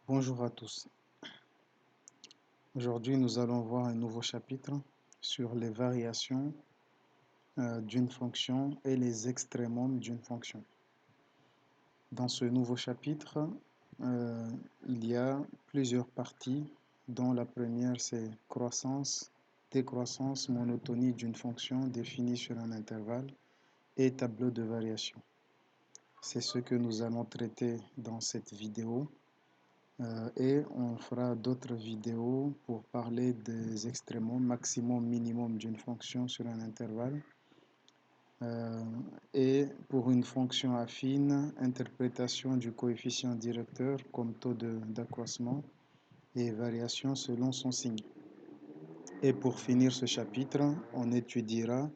Bonjour à tous. Aujourd'hui, nous allons voir un nouveau chapitre sur les variations d'une fonction et les extrémums d'une fonction. Dans ce nouveau chapitre, il y a plusieurs parties, dont la première c'est croissance, décroissance, monotonie d'une fonction définie sur un intervalle et tableau de variation. C'est ce que nous allons traiter dans cette vidéo. Et on fera d'autres vidéos pour parler des extrémums, maximum, minimum d'une fonction sur un intervalle. Et pour une fonction affine, interprétation du coefficient directeur comme taux d'accroissement et variation selon son signe. Et pour finir ce chapitre, on étudiera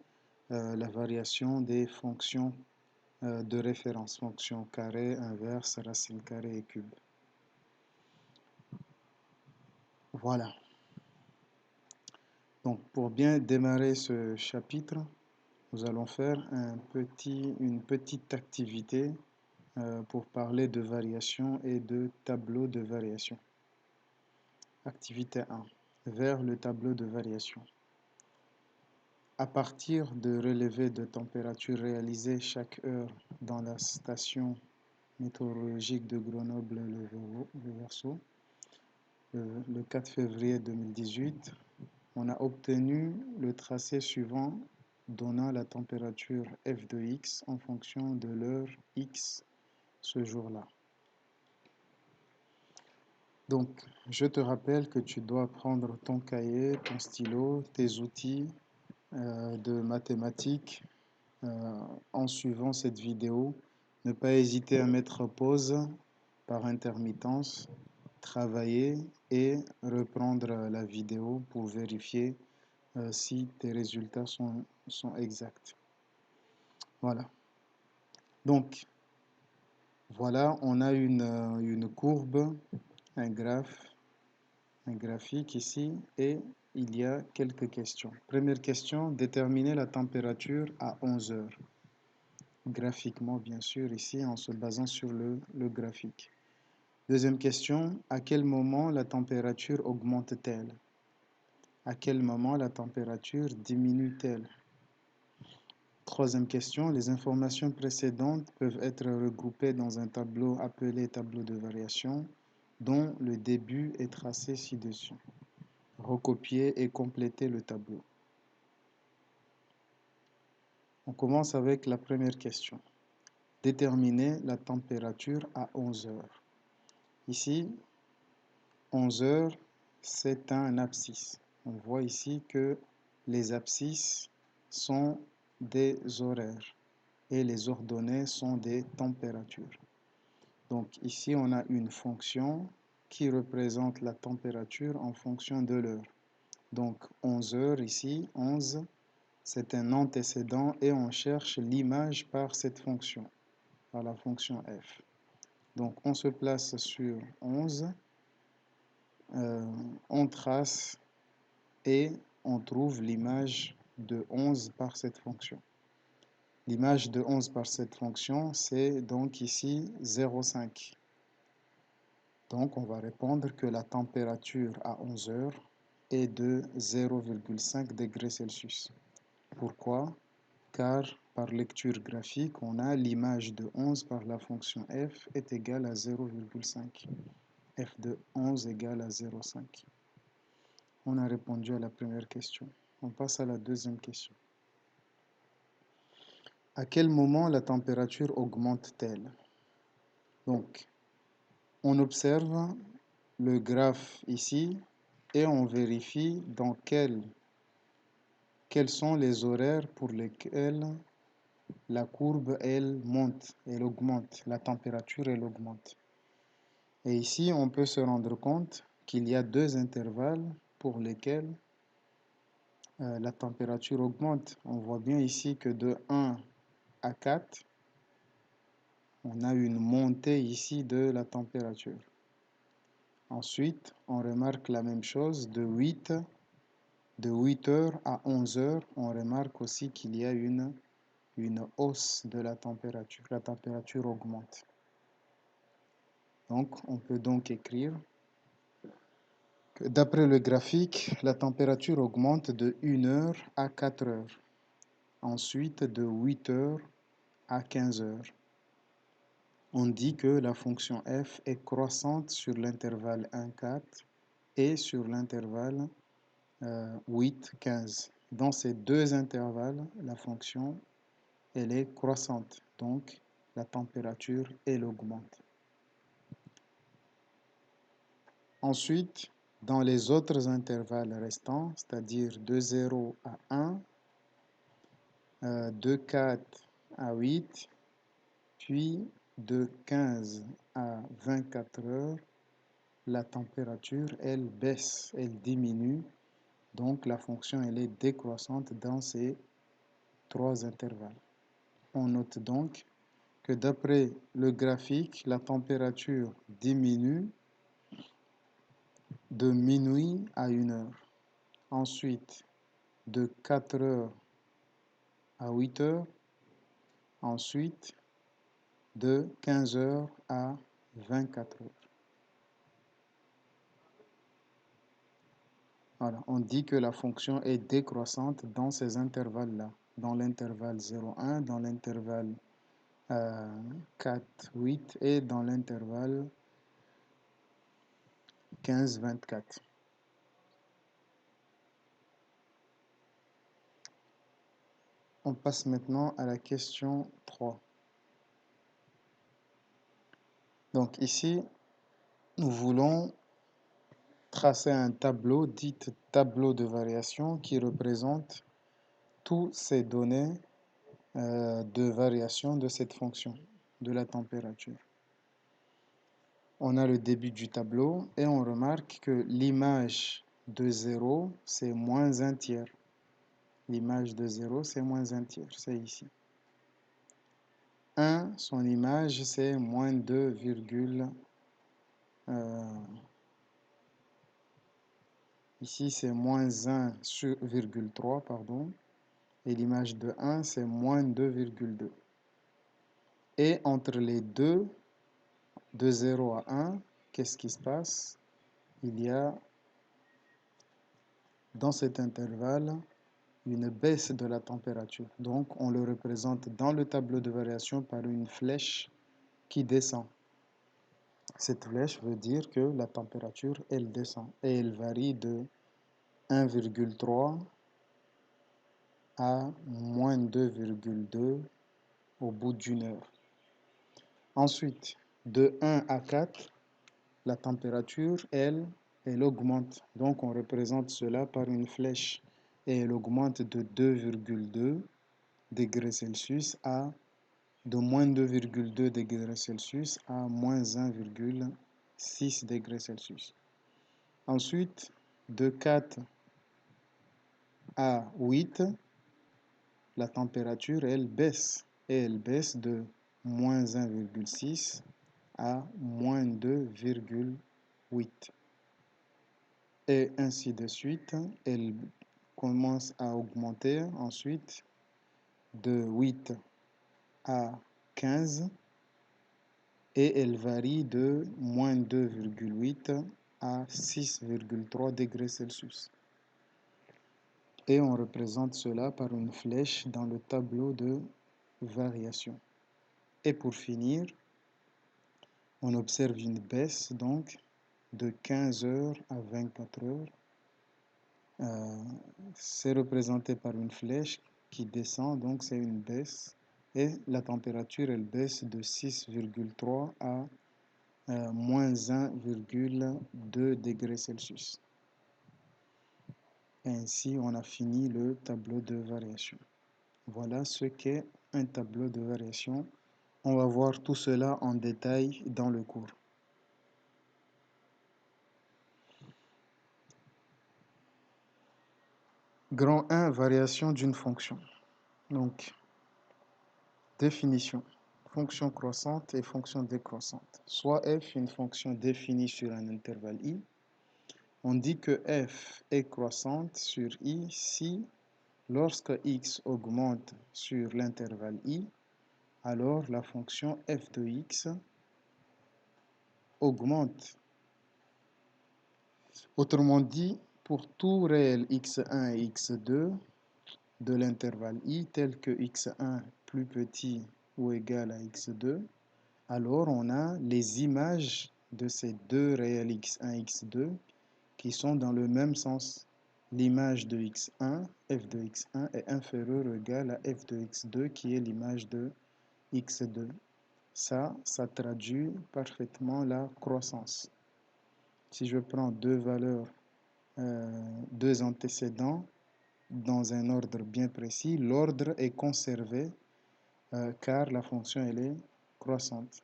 la variation des fonctions de référence, fonction carré, inverse, racine carrée et cube. Voilà. Donc, pour bien démarrer ce chapitre, nous allons faire une petite activité pour parler de variation et de tableau de variation. Activité 1. Vers le tableau de variation. À partir de relevés de température réalisés chaque heure dans la station météorologique de Grenoble-le Verseau, le 4 février 2018, on a obtenu le tracé suivant donnant la température f de x en fonction de l'heure x ce jour-là. Donc, je te rappelle que tu dois prendre ton cahier, ton stylo, tes outils de mathématiques en suivant cette vidéo. Ne pas hésiter à mettre pause par intermittence, travailler et reprendre la vidéo pour vérifier si tes résultats sont exacts. Voilà. Donc, voilà, on a une courbe, un graphique ici, et il y a quelques questions. Première question, déterminer la température à 11 heures. Graphiquement, bien sûr, ici, en se basant sur le graphique. Deuxième question, à quel moment la température augmente-t-elle? À quel moment la température diminue-t-elle? Troisième question, les informations précédentes peuvent être regroupées dans un tableau appelé tableau de variation, dont le début est tracé ci-dessus. Recopier et compléter le tableau. On commence avec la première question. Déterminer la température à 11 heures. Ici, 11 heures, c'est un abscisse. On voit ici que les abscisses sont des horaires et les ordonnées sont des températures. Donc ici, on a une fonction qui représente la température en fonction de l'heure. Donc 11 heures ici, 11, c'est un antécédent et on cherche l'image par cette fonction, par la fonction f. Donc on se place sur 11, on trace et on trouve l'image de 11 par cette fonction. L'image de 11 par cette fonction, c'est donc ici 0,5. Donc on va répondre que la température à 11 heures est de 0,5 degrés Celsius. Pourquoi? Car par lecture graphique, on a l'image de 11 par la fonction f est égale à 0,5. f de 11 égale à 0,5. On a répondu à la première question. On passe à la deuxième question. À quel moment la température augmente-t-elle? Donc, on observe le graphe ici et on vérifie dans quels sont les horaires pour lesquels la courbe, elle monte, elle augmente, la température, elle augmente. Et ici, on peut se rendre compte qu'il y a deux intervalles pour lesquels la température augmente. On voit bien ici que de 1 à 4, on a une montée ici de la température. Ensuite, on remarque la même chose de 8 heures à 11 heures. On remarque aussi qu'il y a une hausse de la température. La température augmente. Donc, on peut donc écrire que d'après le graphique, la température augmente de 1 heure à 4 heures, ensuite de 8 heures à 15 heures. On dit que la fonction f est croissante sur l'intervalle 1,4 et sur l'intervalle 8,15. Dans ces deux intervalles, la fonction elle est croissante, donc la température elle augmente. Ensuite, dans les autres intervalles restants, c'est-à-dire de 0 à 1, de 4 à 8, puis de 15 à 24 heures, la température, elle baisse, elle diminue. Donc, la fonction, elle est décroissante dans ces trois intervalles. On note donc que d'après le graphique, la température diminue de minuit à 1 heure. Ensuite, de 4 heures à 8 heures. Ensuite, de 15 heures à 24 heures. Voilà, on dit que la fonction est décroissante dans ces intervalles-là, dans l'intervalle 0,1, dans l'intervalle 4, 8 et dans l'intervalle 15, 24. On passe maintenant à la question 3. Donc ici, nous voulons tracer un tableau, dit tableau de variation, qui représente toutes ces données de variation de cette fonction, de la température. On a le début du tableau et on remarque que l'image de 0, c'est moins un tiers. L'image de 0, c'est moins un tiers, c'est ici. 1, son image, c'est moins 2, ici, c'est moins 1,3, pardon. Et l'image de 1, c'est moins 2,2. Et entre les deux, de 0 à 1, qu'est-ce qui se passe? Il y a, dans cet intervalle, une baisse de la température. Donc, on le représente dans le tableau de variation par une flèche qui descend. Cette flèche veut dire que la température, elle descend et elle varie de 1,3 à moins 2,2 au bout d'une heure. Ensuite, de 1 à 4, la température, elle augmente. Donc, on représente cela par une flèche et elle augmente de 2,2 degrés Celsius à de moins 2,2 degrés Celsius à moins 1,6 degrés Celsius. Ensuite, de 4 à 8, la température, elle baisse. Et elle baisse de moins 1,6 à moins 2,8. Et ainsi de suite, elle commence à augmenter ensuite de 8 à 15 et elle varie de moins 2,8 à 6,3 degrés Celsius. Et on représente cela par une flèche dans le tableau de variation. Et pour finir, on observe une baisse donc de 15 heures à 24 heures. C'est représenté par une flèche qui descend, donc c'est une baisse. Et la température, elle baisse de 6,3 à moins 1,2 degrés Celsius. Ainsi, on a fini le tableau de variation. Voilà ce qu'est un tableau de variation. On va voir tout cela en détail dans le cours. Grand 1, variation d'une fonction. Donc, définition. Fonction croissante et fonction décroissante. Soit f, une fonction définie sur un intervalle i. On dit que f est croissante sur i si, lorsque x augmente sur l'intervalle i, alors la fonction f de x augmente. Autrement dit, pour tout réel x1 et x2 de l'intervalle i tel que x1 plus petit ou égal à x2, alors on a les images de ces deux réels x1 et x2 qui sont dans le même sens. L'image de x1, f de x1 est inférieure ou égale à f de x2 qui est l'image de x2. Ça traduit parfaitement la croissance. Si je prends deux valeurs, deux antécédents dans un ordre bien précis, l'ordre est conservé car la fonction elle est croissante.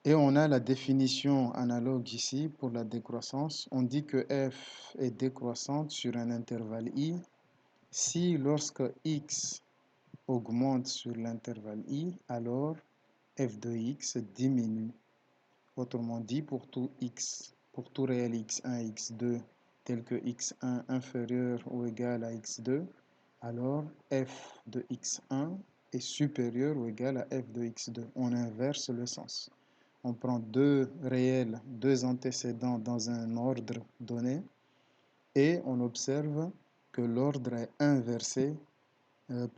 Et on a la définition analogue ici pour la décroissance. On dit que f est décroissante sur un intervalle i si lorsque x augmente sur l'intervalle i, alors f de x diminue. Autrement dit, pour tout x, pour tout réel x1 et x2 tel que x1 inférieur ou égal à x2, alors f de x1 est supérieur ou égal à f de x2. On inverse le sens. On prend deux réels, deux antécédents dans un ordre donné et on observe que l'ordre est inversé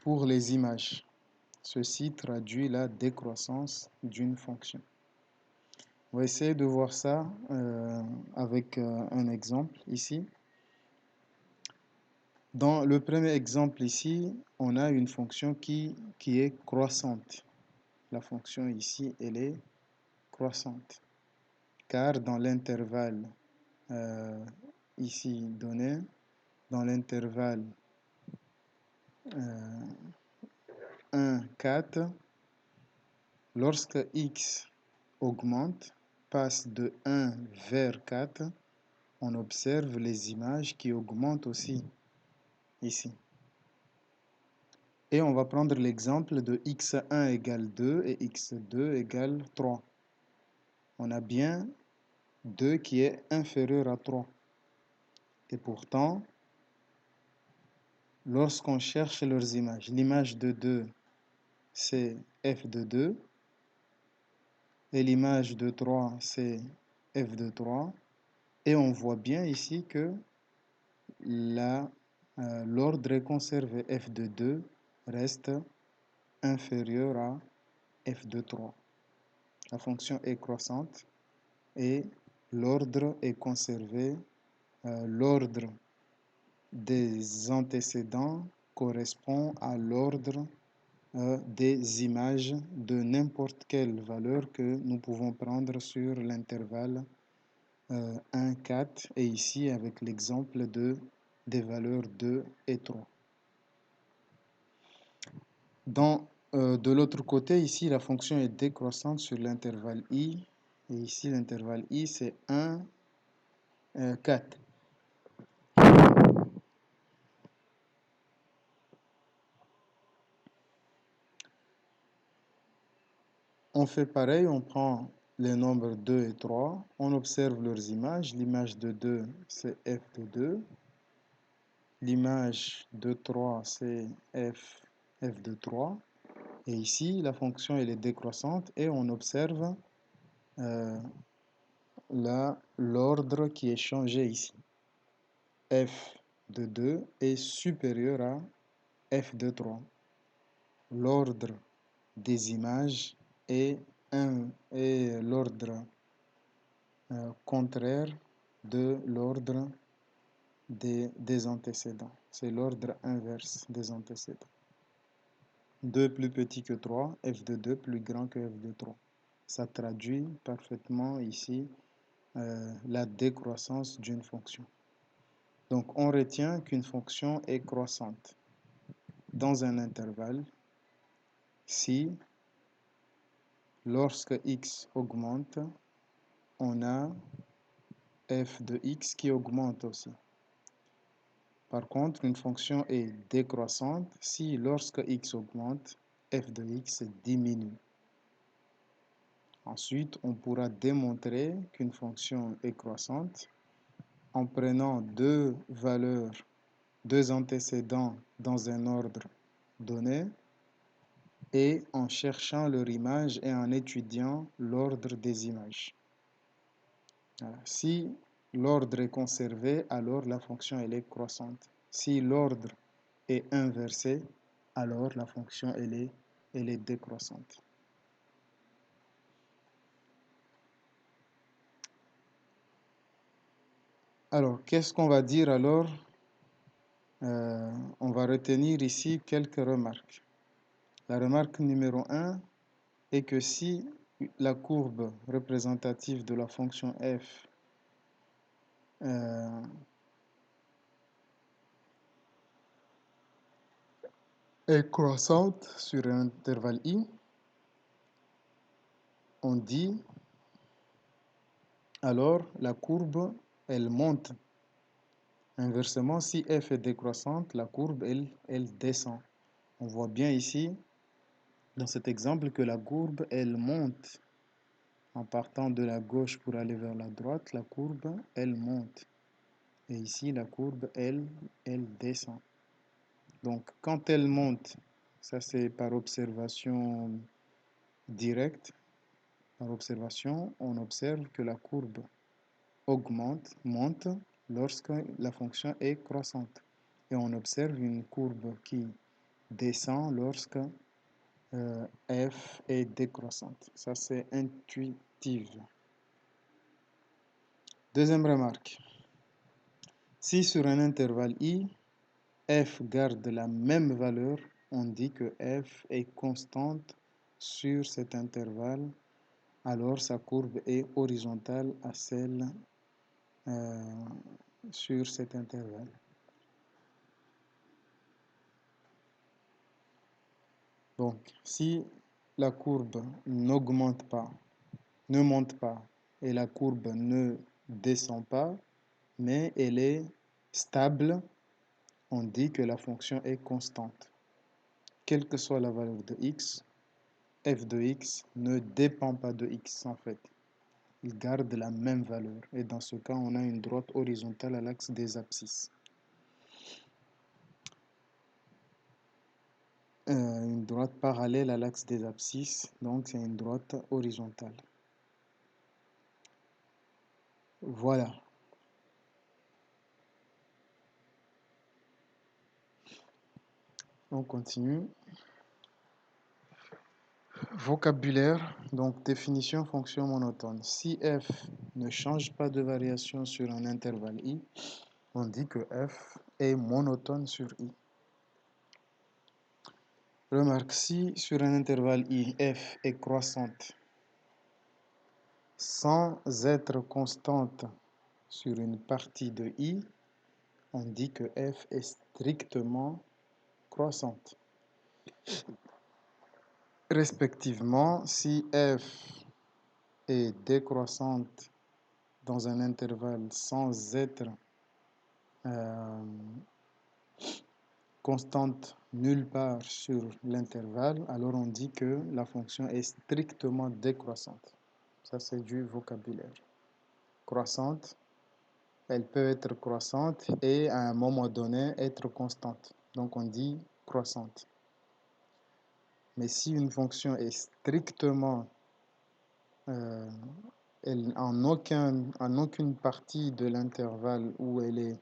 pour les images. Ceci traduit la décroissance d'une fonction. On va essayer de voir ça avec un exemple ici. Dans le premier exemple ici, on a une fonction qui est croissante. La fonction ici, elle est croissante. Car dans l'intervalle ici donné, dans l'intervalle 1, 4, lorsque x augmente, passe de 1 vers 4, on observe les images qui augmentent aussi ici. Et on va prendre l'exemple de x1 égale 2 et x2 égale 3. On a bien 2 qui est inférieur à 3. Et pourtant, lorsqu'on cherche leurs images, l'image de 2, c'est f de 2. Et l'image de 3, c'est f de 3. Et on voit bien ici que l'ordre est conservé. F de 2 reste inférieur à f de 3. La fonction est croissante et l'ordre est conservé. L'ordre des antécédents correspond à l'ordre des images de n'importe quelle valeur que nous pouvons prendre sur l'intervalle 1, 4 et ici avec l'exemple des valeurs 2 et 3. De l'autre côté, ici la fonction est décroissante sur l'intervalle i et ici l'intervalle i c'est 1, 4. On fait pareil, on prend les nombres 2 et 3, on observe leurs images. L'image de 2, c'est f de 2. L'image de 3, c'est f de 3. Et ici, la fonction elle est décroissante et on observe l'ordre qui est changé ici. F de 2 est supérieur à f de 3. L'ordre des images est l'ordre contraire de l'ordre des antécédents. C'est l'ordre inverse des antécédents. 2 plus petit que 3, f de 2 plus grand que f de 3. Ça traduit parfaitement ici la décroissance d'une fonction. Donc on retient qu'une fonction est croissante dans un intervalle si lorsque x augmente, on a f de x qui augmente aussi. Par contre, une fonction est décroissante si lorsque x augmente, f de x diminue. Ensuite, on pourra démontrer qu'une fonction est croissante en prenant deux valeurs, deux antécédents dans un ordre donné et en cherchant leur image et en étudiant l'ordre des images. Voilà. Si l'ordre est conservé, alors la fonction elle est croissante. Si l'ordre est inversé, alors la fonction elle est décroissante. Alors, qu'est-ce qu'on va dire alors? On va retenir ici quelques remarques. La remarque numéro 1 est que si la courbe représentative de la fonction f euh, est croissante sur un intervalle i, on dit alors la courbe elle monte. Inversement, si f est décroissante, la courbe elle descend. On voit bien ici dans cet exemple que la courbe elle monte. En partant de la gauche pour aller vers la droite, la courbe elle monte. Et ici la courbe elle descend. Donc quand elle monte, ça c'est par observation directe, par observation, on observe que la courbe monte lorsque la fonction est croissante. Et on observe une courbe qui descend lorsque f est décroissante. Ça c'est intuitif. Deuxième remarque. Si sur un intervalle i, f garde la même valeur, on dit que f est constante sur cet intervalle, alors sa courbe est horizontale à celle sur cet intervalle. Donc, si la courbe n'augmente pas, ne monte pas, et la courbe ne descend pas, mais elle est stable, on dit que la fonction est constante. Quelle que soit la valeur de x, f de x ne dépend pas de x en fait. Il garde la même valeur. Et dans ce cas, on a une droite horizontale à l'axe des abscisses. Une droite parallèle à l'axe des abscisses, donc c'est une droite horizontale. Voilà. On continue. Vocabulaire, donc définition fonction monotone. Si f ne change pas de variation sur un intervalle i, on dit que f est monotone sur i. Remarque, si sur un intervalle i, f est croissante sans être constante sur une partie de i, on dit que f est strictement croissante. Respectivement, si f est décroissante dans un intervalle sans être constante nulle part sur l'intervalle, alors on dit que la fonction est strictement décroissante. Ça, c'est du vocabulaire. Croissante, elle peut être croissante et à un moment donné être constante. Donc on dit croissante. Mais si une fonction est strictement en aucune partie de l'intervalle où elle est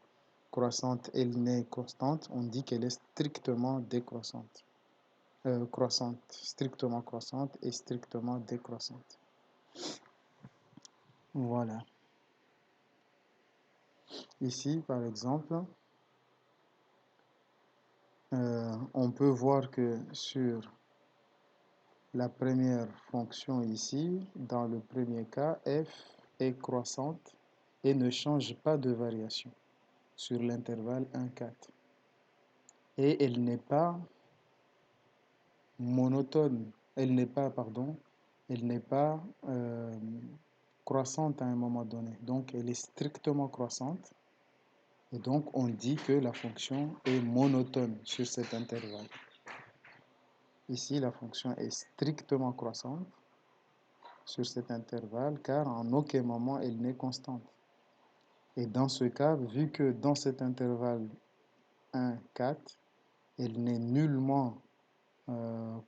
croissante, elle n'est constante, on dit qu'elle est strictement décroissante. Croissante, strictement croissante et strictement décroissante. Voilà. Ici, par exemple, on peut voir que sur la première fonction ici, dans le premier cas, f est croissante et ne change pas de variation sur l'intervalle 1,4. Et elle n'est pas monotone, elle n'est pas croissante à un moment donné. Donc, elle est strictement croissante. Et donc, on dit que la fonction est monotone sur cet intervalle. Ici, la fonction est strictement croissante sur cet intervalle, car en aucun moment elle n'est constante. Et dans ce cas, vu que dans cet intervalle 1, 4, elle n'est nullement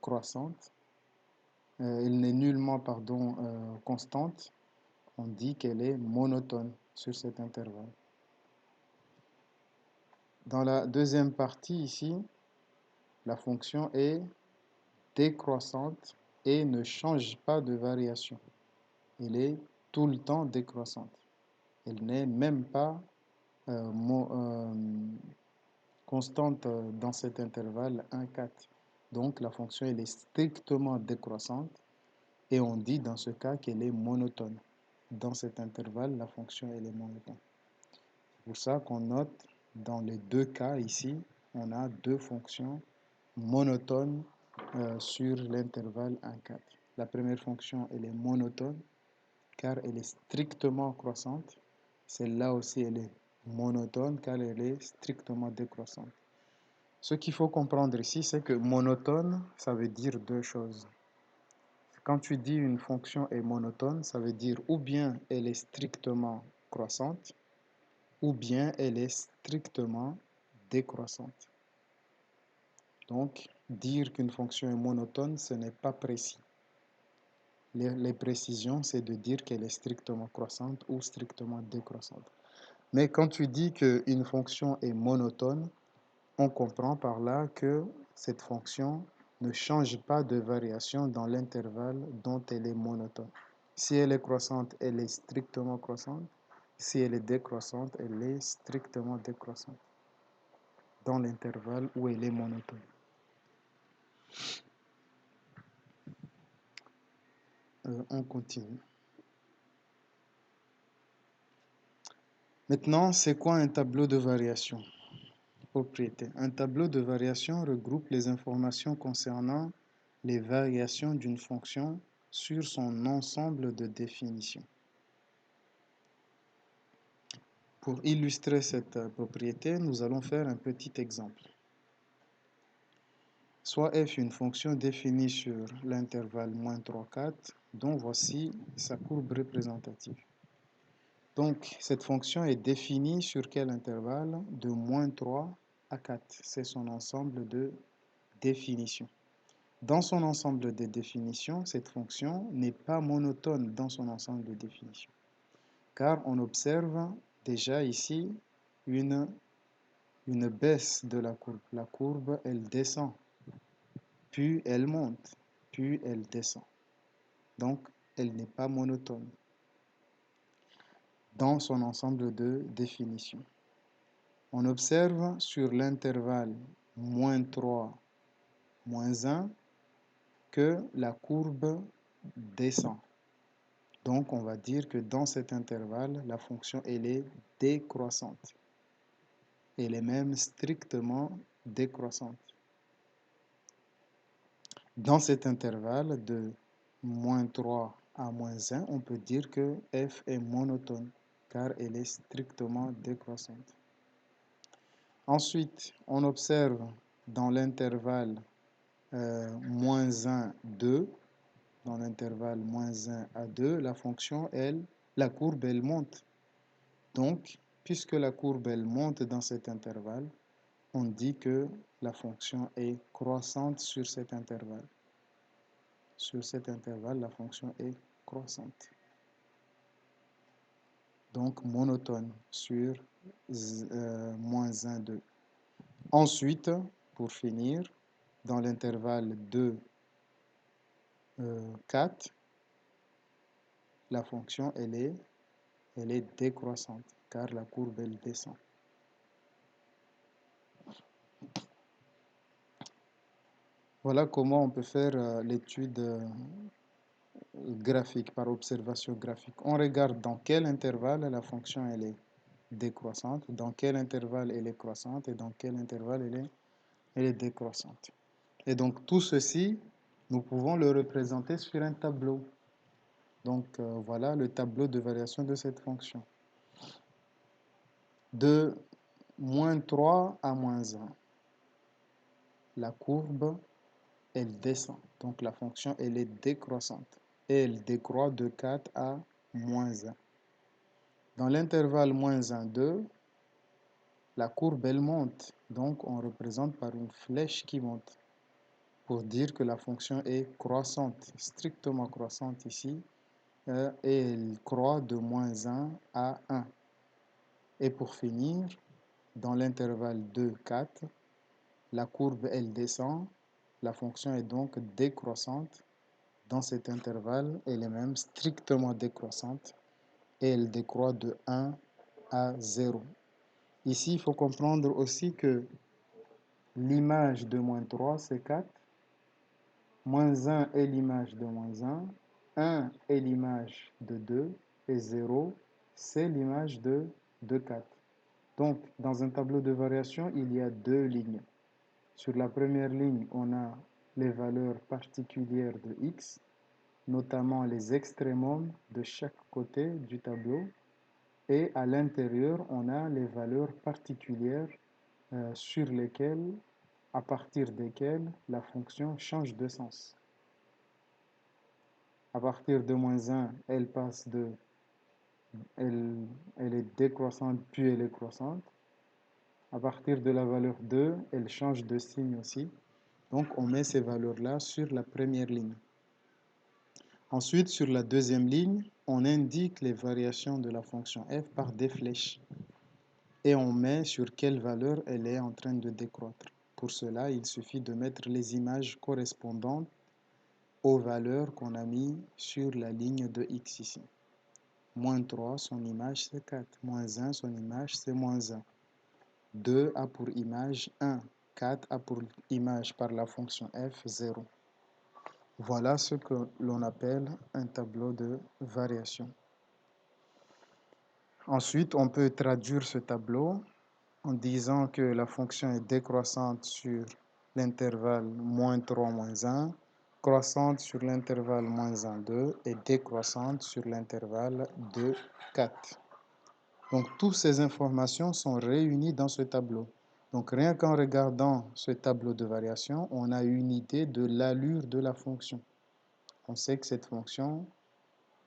croissante, elle n'est nullement, pardon, constante, on dit qu'elle est monotone sur cet intervalle. Dans la deuxième partie ici, la fonction est décroissante et ne change pas de variation. Elle est tout le temps décroissante. Elle n'est même pas constante dans cet intervalle 1,4. Donc la fonction elle est strictement décroissante et on dit dans ce cas qu'elle est monotone. Dans cet intervalle, la fonction elle est monotone. C'est pour ça qu'on note dans les deux cas ici, on a deux fonctions monotones sur l'intervalle 1,4. La première fonction elle est monotone car elle est strictement croissante. Celle-là aussi elle est monotone car elle est strictement décroissante. Ce qu'il faut comprendre ici, c'est que monotone, ça veut dire deux choses. Quand tu dis une fonction est monotone, ça veut dire ou bien elle est strictement croissante, ou bien elle est strictement décroissante. Donc, dire qu'une fonction est monotone, ce n'est pas précis. Les précisions, c'est de dire qu'elle est strictement croissante ou strictement décroissante. Mais quand tu dis qu'une fonction est monotone, on comprend par là que cette fonction ne change pas de variation dans l'intervalle dont elle est monotone. Si elle est croissante, elle est strictement croissante. Si elle est décroissante, elle est strictement décroissante dans l'intervalle où elle est monotone. On continue. Maintenant, c'est quoi un tableau de variation? Propriété. Un tableau de variation regroupe les informations concernant les variations d'une fonction sur son ensemble de définitions. Pour illustrer cette propriété, nous allons faire un petit exemple. Soit f une fonction définie sur l'intervalle moins 3, 4, dont voici sa courbe représentative. Donc, cette fonction est définie sur quel intervalle? De moins 3 à 4. C'est son ensemble de définitions. Dans son ensemble de définitions, cette fonction n'est pas monotone dans son ensemble de définitions. Car on observe déjà ici une baisse de la courbe. La courbe, elle descend, puis elle monte, puis elle descend. Donc, elle n'est pas monotone dans son ensemble de définitions. On observe sur l'intervalle moins 3, moins 1, que la courbe descend. Donc, on va dire que dans cet intervalle, la fonction, elle est décroissante. Elle est même strictement décroissante. Dans cet intervalle de moins 3 à moins 1, on peut dire que f est monotone, car elle est strictement décroissante. Ensuite, on observe dans l'intervalle moins 1, 2, dans l'intervalle moins 1 à 2, la fonction, la courbe, elle monte. Donc, puisque la courbe, elle monte dans cet intervalle, on dit que la fonction est croissante sur cet intervalle. Sur cet intervalle, la fonction est croissante. Donc, monotone sur moins 1, 2. Ensuite, pour finir, dans l'intervalle 2, 4, la fonction, elle est décroissante, car la courbe, elle descend. Voilà comment on peut faire l'étude graphique, par observation graphique. On regarde dans quel intervalle la fonction elle est décroissante, dans quel intervalle elle est croissante et dans quel intervalle elle est décroissante. Et donc tout ceci, nous pouvons le représenter sur un tableau. Donc voilà le tableau de variation de cette fonction. De moins 3 à moins 1, la courbe, elle descend. Donc la fonction, elle est décroissante. Et elle décroît de 4 à moins 1. Dans l'intervalle moins 1, 2, la courbe, elle monte. Donc on représente par une flèche qui monte. pour dire que la fonction est croissante, strictement croissante ici, et elle croît de moins 1 à 1. Et pour finir, dans l'intervalle 2, 4, la courbe, elle descend, la fonction est donc décroissante. Dans cet intervalle, elle est même strictement décroissante et elle décroît de 1 à 0. Ici, il faut comprendre aussi que l'image de moins 3, c'est 4. Moins 1 est l'image de moins 1 est l'image de 2, et 0, c'est l'image de 4. Donc, dans un tableau de variation, il y a deux lignes. Sur la première ligne, on a les valeurs particulières de x, notamment les extrémums de chaque côté du tableau. Et à l'intérieur, on a les valeurs particulières sur lesquelles, à partir desquelles la fonction change de sens. À partir de moins 1, elle passe de... Elle est décroissante, puis elle est croissante. À partir de la valeur 2, elle change de signe aussi. Donc, on met ces valeurs-là sur la première ligne. Ensuite, sur la deuxième ligne, on indique les variations de la fonction f par des flèches. Et on met sur quelle valeur elle est en train de décroître. Pour cela, il suffit de mettre les images correspondantes aux valeurs qu'on a mis sur la ligne de x ici. Moins 3, son image c'est 4. Moins 1, son image c'est moins 1. 2 a pour image 1. 4 a pour image par la fonction f 0. Voilà ce que l'on appelle un tableau de variation. Ensuite, on peut traduire ce tableau en disant que la fonction est décroissante sur l'intervalle moins 3, moins 1, croissante sur l'intervalle moins 1, 2 et décroissante sur l'intervalle 2, 4. Donc, toutes ces informations sont réunies dans ce tableau. Donc, rien qu'en regardant ce tableau de variation, on a une idée de l'allure de la fonction. On sait que cette fonction,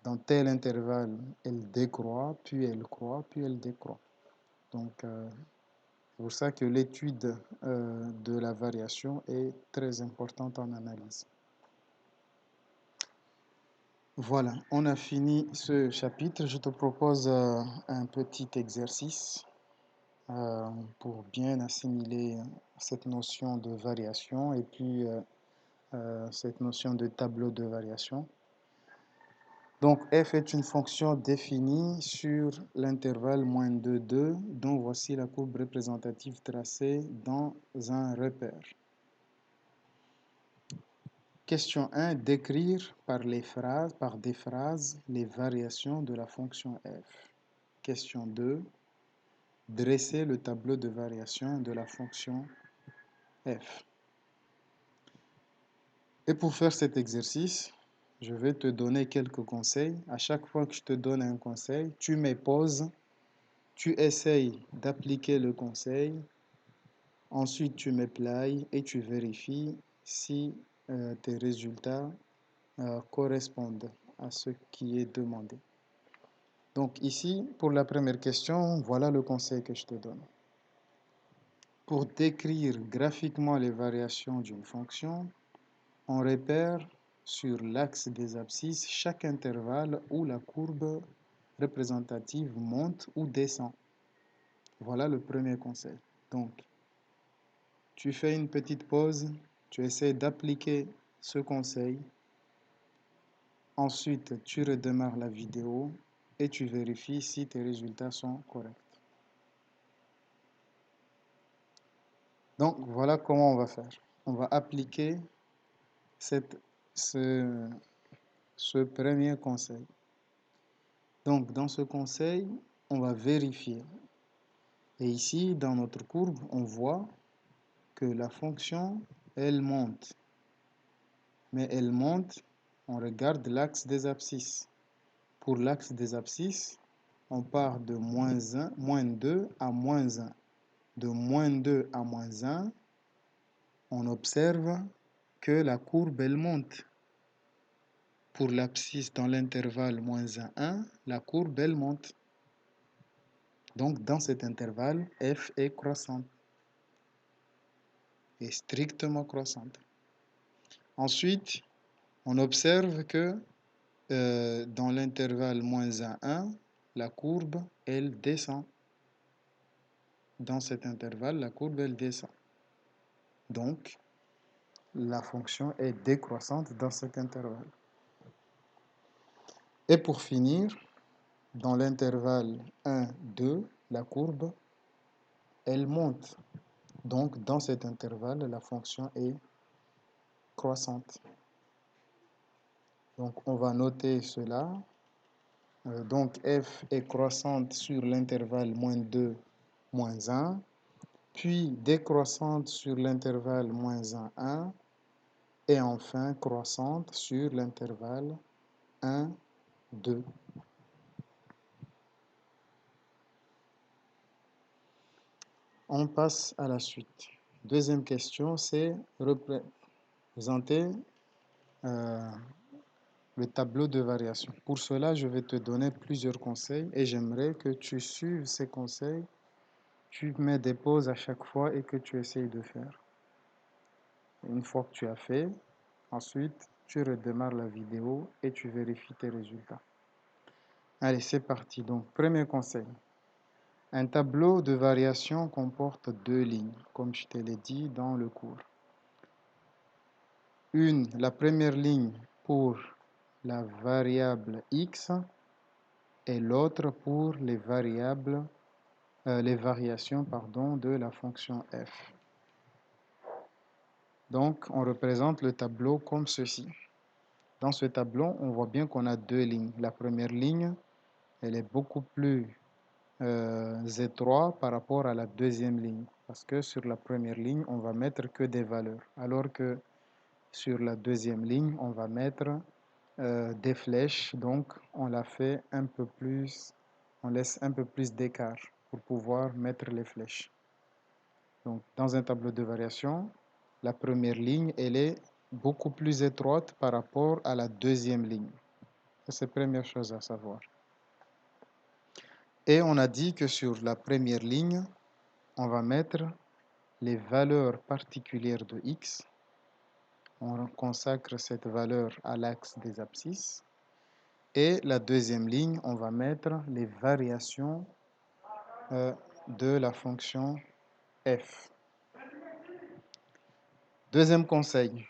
dans tel intervalle, elle décroît, puis elle croît, puis elle décroît. Donc, c'est pour ça que l'étude de la variation est très importante en analyse. Voilà, on a fini ce chapitre. Je te propose un petit exercice pour bien assimiler cette notion de variation et puis cette notion de tableau de variation. Donc, f est une fonction définie sur l'intervalle moins 2, 2, dont voici la courbe représentative tracée dans un repère. Question 1. Décrire par des phrases les variations de la fonction f. Question 2. Dresser le tableau de variation de la fonction f. Et pour faire cet exercice, je vais te donner quelques conseils. À chaque fois que je te donne un conseil, tu mets pause, tu essayes d'appliquer le conseil, ensuite tu mets play et tu vérifies si tes résultats correspondent à ce qui est demandé. Donc ici, pour la première question, voilà le conseil que je te donne. Pour décrire graphiquement les variations d'une fonction, on repère sur l'axe des abscisses chaque intervalle où la courbe représentative monte ou descend. Voilà le premier conseil. Donc, tu fais une petite pause, tu essaies d'appliquer ce conseil. Ensuite, tu redémarres la vidéo et tu vérifies si tes résultats sont corrects. Donc, voilà comment on va faire. On va appliquer ce premier conseil. Donc, dans ce conseil, on va vérifier. Et ici, dans notre courbe, on voit que la fonction, elle monte. Mais elle monte, on regarde l'axe des abscisses. Pour l'axe des abscisses, on part de moins 2 à moins 1. De moins 2 à moins 1, on observe que la courbe, elle monte. Pour l'abscisse dans l'intervalle moins 1, 1, la courbe, elle monte. Donc, dans cet intervalle, f est croissante, est strictement croissante. Ensuite, on observe que dans l'intervalle moins 1, 1, la courbe, elle descend. Dans cet intervalle, la courbe, elle descend. Donc, la fonction est décroissante dans cet intervalle. Et pour finir, dans l'intervalle 1, 2, la courbe, elle monte. Donc, dans cet intervalle, la fonction est croissante. Donc, on va noter cela. Donc, f est croissante sur l'intervalle moins 2, moins 1, puis décroissante sur l'intervalle moins 1, 1, et enfin croissante sur l'intervalle 1, 2. On passe à la suite. Deuxième question, c'est représenter le tableau de variation. Pour cela, je vais te donner plusieurs conseils et j'aimerais que tu suives ces conseils. Tu mets des pauses à chaque fois et que tu essayes de faire. Une fois que tu as fait, ensuite, tu redémarres la vidéo et tu vérifies tes résultats. Allez, c'est parti. Donc, premier conseil. Un tableau de variation comporte deux lignes, comme je te l'ai dit dans le cours. La première ligne pour la variable x et l'autre pour les variations de la fonction f. Donc, on représente le tableau comme ceci. Dans ce tableau, on voit bien qu'on a deux lignes. La première ligne, elle est beaucoup plus étroite par rapport à la deuxième ligne. Parce que sur la première ligne, on va mettre que des valeurs. Alors que sur la deuxième ligne, on va mettre des flèches. Donc, on la fait un peu plus, on laisse un peu plus d'écart pour pouvoir mettre les flèches. Donc, dans un tableau de variation, la première ligne, elle est beaucoup plus étroite par rapport à la deuxième ligne. C'est la première chose à savoir. Et on a dit que sur la première ligne, on va mettre les valeurs particulières de x. On consacre cette valeur à l'axe des abscisses. Et la deuxième ligne, on va mettre les variations de la fonction f. Deuxième conseil.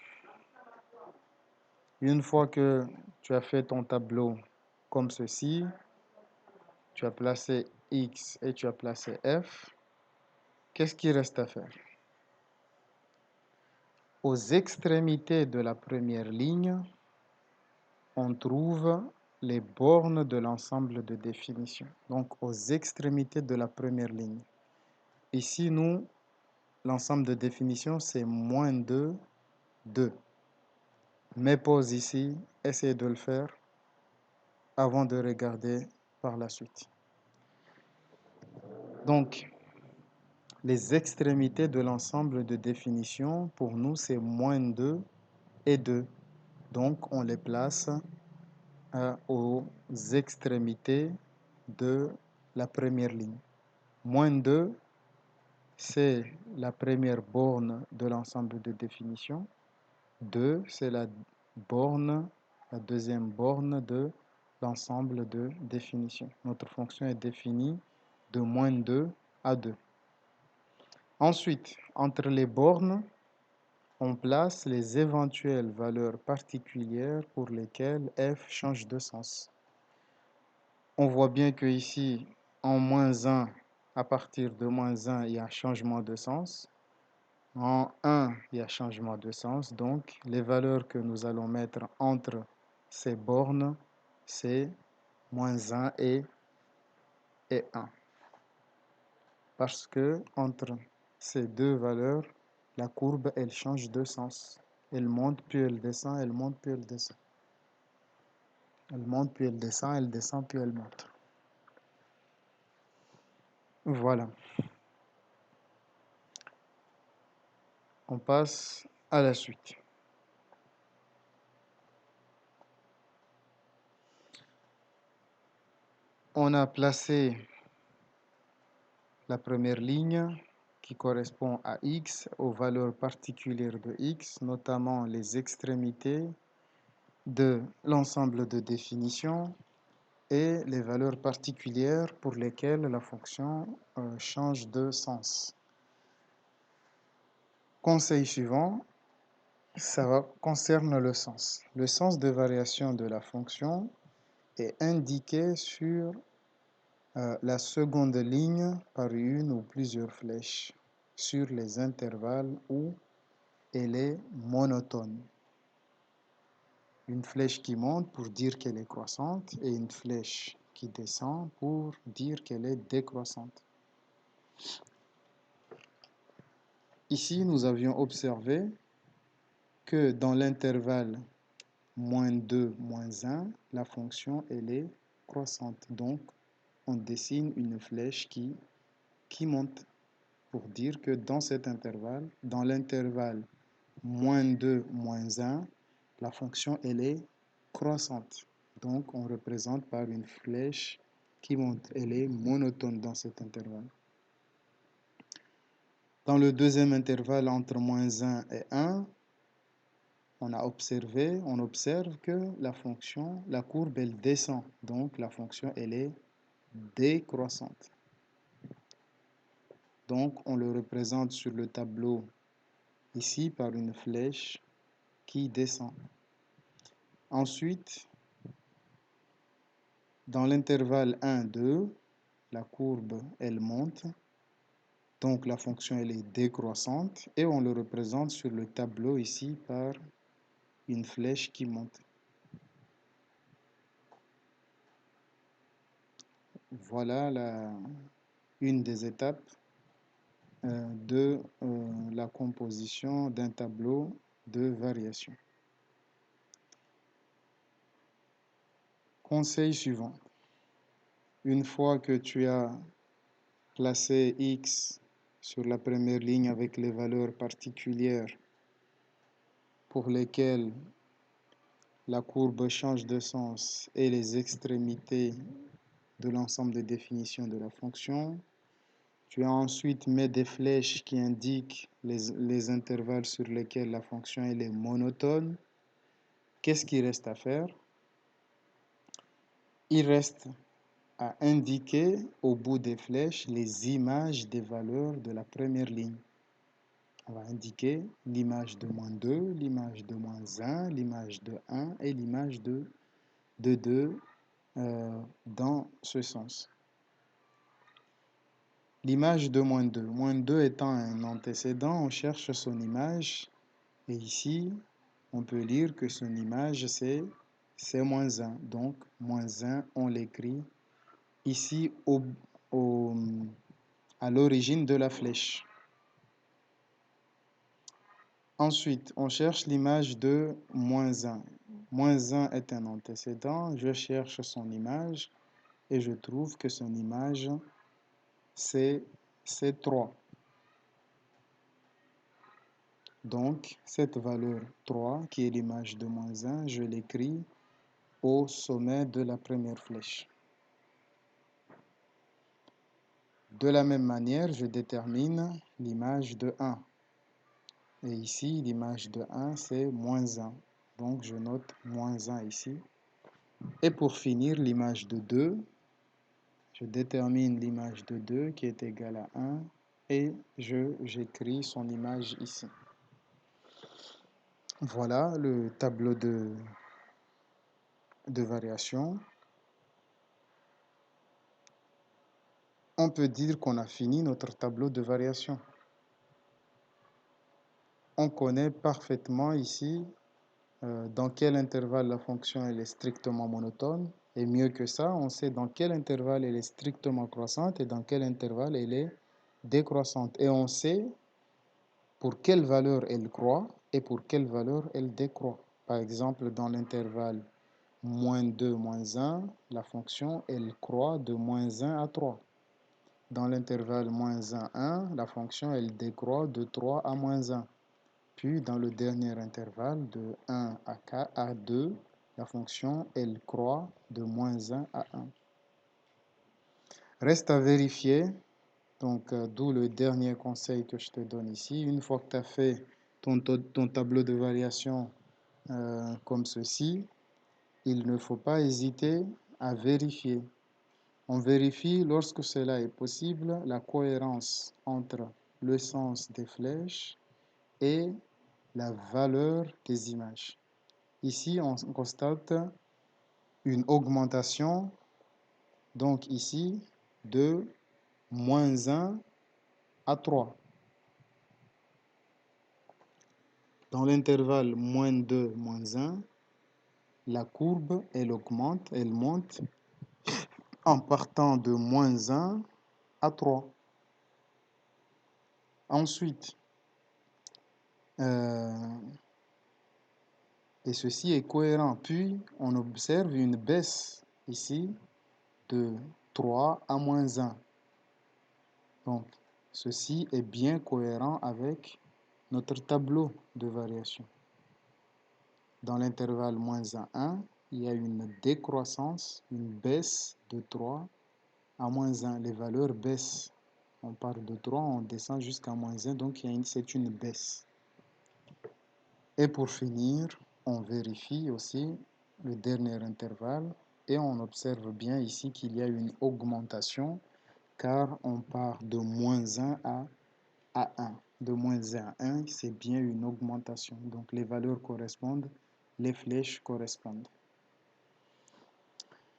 Une fois que tu as fait ton tableau comme ceci, tu as placé x et tu as placé f, qu'est-ce qu'il reste à faire? Aux extrémités de la première ligne, on trouve les bornes de l'ensemble de définition. Donc, aux extrémités de la première ligne. Ici, nous, l'ensemble de définition, c'est moins 2, 2. Mets pause ici, essaye de le faire avant de regarder par la suite. Donc, les extrémités de l'ensemble de définition, pour nous, c'est moins 2 et 2. Donc, on les place aux extrémités de la première ligne. Moins 2, c'est la première borne de l'ensemble de définition. 2, c'est la deuxième borne de l'ensemble de définition. Notre fonction est définie de moins 2 à 2. Ensuite, entre les bornes, on place les éventuelles valeurs particulières pour lesquelles f change de sens. On voit bien que ici, en moins 1, à partir de moins 1, il y a changement de sens. En 1, il y a changement de sens. Donc, les valeurs que nous allons mettre entre ces bornes, c'est moins 1 et 1. Parce que entre ces deux valeurs, la courbe, elle change de sens. Elle monte, puis elle descend, elle monte, puis elle descend. Elle monte, puis elle descend, puis elle monte. Voilà. On passe à la suite. On a placé la première ligne qui correspond à x, aux valeurs particulières de x, notamment les extrémités de l'ensemble de définition et les valeurs particulières pour lesquelles la fonction change de sens. Conseil suivant, concerne le sens. Le sens de variation de la fonction est indiqué sur la seconde ligne par une ou plusieurs flèches sur les intervalles où elle est monotone. Une flèche qui monte pour dire qu'elle est croissante et une flèche qui descend pour dire qu'elle est décroissante. Ici, nous avions observé que dans l'intervalle -2, -1, la fonction elle est croissante. Donc, on dessine une flèche qui monte pour dire que dans cet intervalle, dans l'intervalle -2, -1, la fonction elle est croissante. Donc, on représente par une flèche qui monte. Elle est monotone dans cet intervalle. Dans le deuxième intervalle entre -1 et 1, on observe que la courbe, elle descend. Donc, la fonction, elle est décroissante. Donc, on le représente sur le tableau ici par une flèche qui descend. Ensuite, dans l'intervalle 1, 2, la courbe, elle monte. Donc, la fonction, elle est décroissante. Et on le représente sur le tableau ici par une flèche qui monte. Voilà une des étapes de la composition d'un tableau de variation. Conseil suivant. Une fois que tu as placé x sur la première ligne avec les valeurs particulières pour lesquelles la courbe change de sens et les extrémités de l'ensemble de définitions de la fonction, tu as ensuite mis des flèches qui indiquent les intervalles sur lesquels la fonction elle est monotone. Qu'est-ce qu'il reste à faire? Il reste à indiquer au bout des flèches les images des valeurs de la première ligne. On va indiquer l'image de -2, l'image de -1, l'image de 1 et l'image de 2 dans ce sens. L'image de -2. -2 étant un antécédent, on cherche son image. Et ici, on peut lire que son image, c'est -1. Donc, -1, on l'écrit ici à l'origine de la flèche. Ensuite, on cherche l'image de -1. -1 est un antécédent. Je cherche son image et je trouve que son image, c'est 3. Donc, cette valeur 3, qui est l'image de -1, je l'écris au sommet de la première flèche. De la même manière, je détermine l'image de 1. Et ici, l'image de 1, c'est -1. Donc, je note -1 ici. Et pour finir, l'image de 2, je détermine l'image de 2 qui est égale à 1 et j'écris son image ici. Voilà le tableau de variation. On peut dire qu'on a fini notre tableau de variation. On connaît parfaitement ici dans quel intervalle la fonction elle est strictement monotone. Et mieux que ça, on sait dans quel intervalle elle est strictement croissante et dans quel intervalle elle est décroissante. Et on sait pour quelle valeur elle croît et pour quelle valeur elle décroît. Par exemple, dans l'intervalle -2, -1, la fonction elle croît de -1 à 3. Dans l'intervalle -1, 1, la fonction elle décroît de 3 à -1. Puis dans le dernier intervalle de 1 à 2, la fonction elle croît de -1 à 1. Reste à vérifier Donc, d'où le dernier conseil que je te donne ici. Une fois que tu as fait ton tableau de variation comme ceci, il ne faut pas hésiter à vérifier. On vérifie lorsque cela est possible la cohérence entre le sens des flèches et la valeur des images. Ici, on constate une augmentation, donc ici, de -1 à 3. Dans l'intervalle -2, -1, la courbe, elle augmente, elle monte en partant de -1 à 3. Ensuite, et ceci est cohérent. Puis, on observe une baisse ici de 3 à -1. Donc, ceci est bien cohérent avec notre tableau de variation. Dans l'intervalle -1 à 1, il y a une décroissance, une baisse de 3 à -1. Les valeurs baissent. On part de 3, on descend jusqu'à -1, donc c'est une baisse. Et pour finir, on vérifie aussi le dernier intervalle et on observe bien ici qu'il y a une augmentation car on part de -1 à 1. De -1 à 1, c'est bien une augmentation. Donc les valeurs correspondent, les flèches correspondent.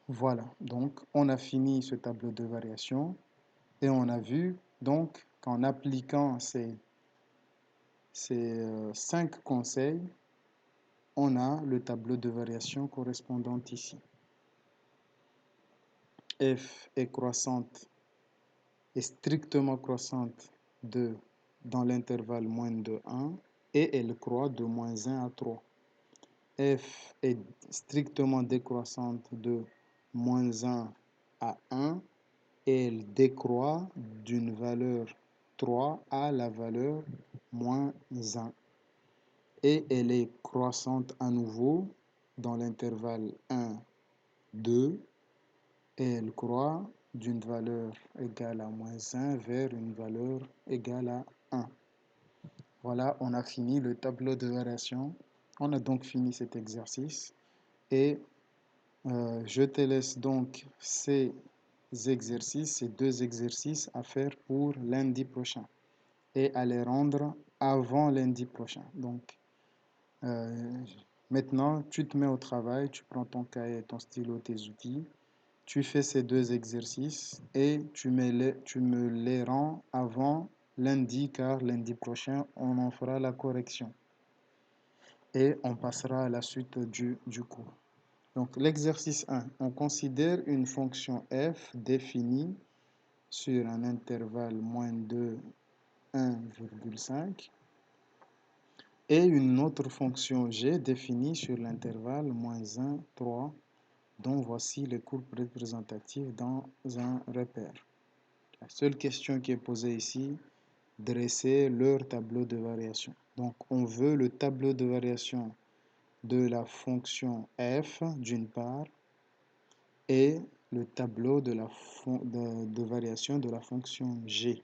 Voilà, donc on a fini ce tableau de variation et on a vu donc qu'en appliquant ces 5 conseils, on a le tableau de variation correspondant ici. F est croissante, est strictement croissante dans l'intervalle -2 à 1 et elle croît de -1 à 3. F est strictement décroissante de -1 à 1 et elle décroît d'une valeur 3 à la valeur -1. Et elle est croissante à nouveau dans l'intervalle 1, 2 et elle croît d'une valeur égale à -1 vers une valeur égale à 1. Voilà, on a fini le tableau de variation. On a donc fini cet exercice et je te laisse donc ces exercices, ces 2 exercices à faire pour lundi prochain et à les rendre avant lundi prochain. Donc, maintenant, tu te mets au travail, tu prends ton cahier, ton stylo, tes outils, tu fais ces 2 exercices et tu me les rends avant lundi, car lundi prochain, on en fera la correction et on passera à la suite du cours. Donc, l'exercice 1, on considère une fonction f définie sur un intervalle -2, 1,5 et une autre fonction g définie sur l'intervalle -1, 3, dont voici les courbes représentatives dans un repère. La seule question qui est posée ici, dresser leur tableau de variation. Donc, on veut le tableau de variation de la fonction f d'une part et le tableau de variation de la fonction g.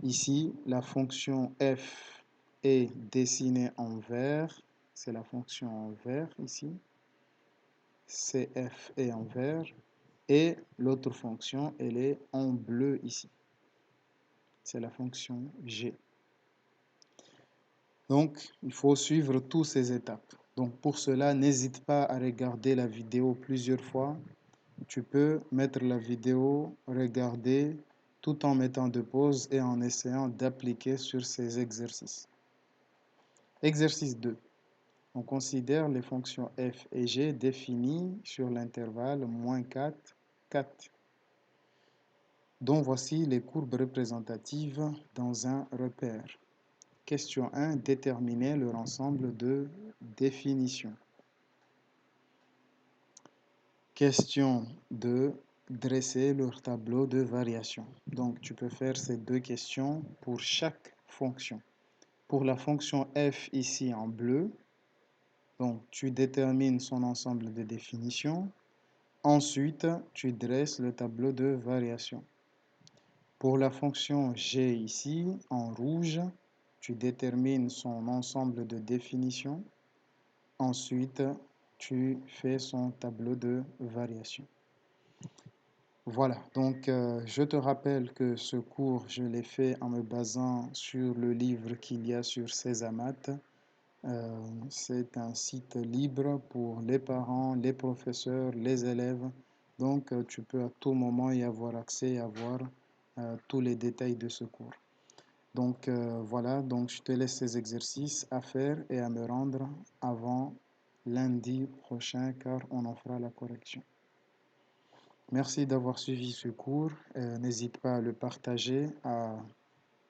Ici, la fonction f est dessinée en vert, c'est la fonction en vert ici, cf est en vert, et l'autre fonction, elle est en bleu ici, c'est la fonction g. Donc, il faut suivre toutes ces étapes. Donc, pour cela, n'hésite pas à regarder la vidéo plusieurs fois. Tu peux mettre la vidéo, regarder, tout en mettant de pause et en essayant d'appliquer sur ces exercices. Exercice 2. On considère les fonctions f et g définies sur l'intervalle -4, 4, dont voici les courbes représentatives dans un repère. Question 1. Déterminer leur ensemble de définitions. Question 2. Dresser leur tableau de variation. Donc, tu peux faire ces 2 questions pour chaque fonction. Pour la fonction f ici en bleu, donc tu détermines son ensemble de définitions. Ensuite, tu dresses le tableau de variation. Pour la fonction g ici, en rouge, tu détermines son ensemble de définitions. Ensuite, tu fais son tableau de variation. Voilà, donc je te rappelle que ce cours, je l'ai fait en me basant sur le livre qu'il y a sur Césamat. C'est un site libre pour les parents, les professeurs, les élèves. Donc, tu peux à tout moment y avoir accès et avoir tous les détails de ce cours. Donc, voilà, donc je te laisse ces exercices à faire et à me rendre avant lundi prochain car on en fera la correction. Merci d'avoir suivi ce cours. N'hésite pas à le partager à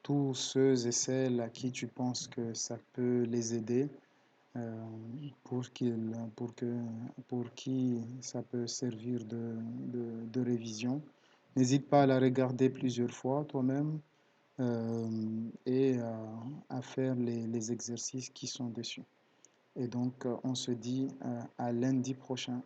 tous ceux et celles à qui tu penses que ça peut les aider. euh, pour qui ça peut servir de révision. N'hésite pas à la regarder plusieurs fois toi-même et à faire les exercices qui sont dessus. Et donc, on se dit à lundi prochain.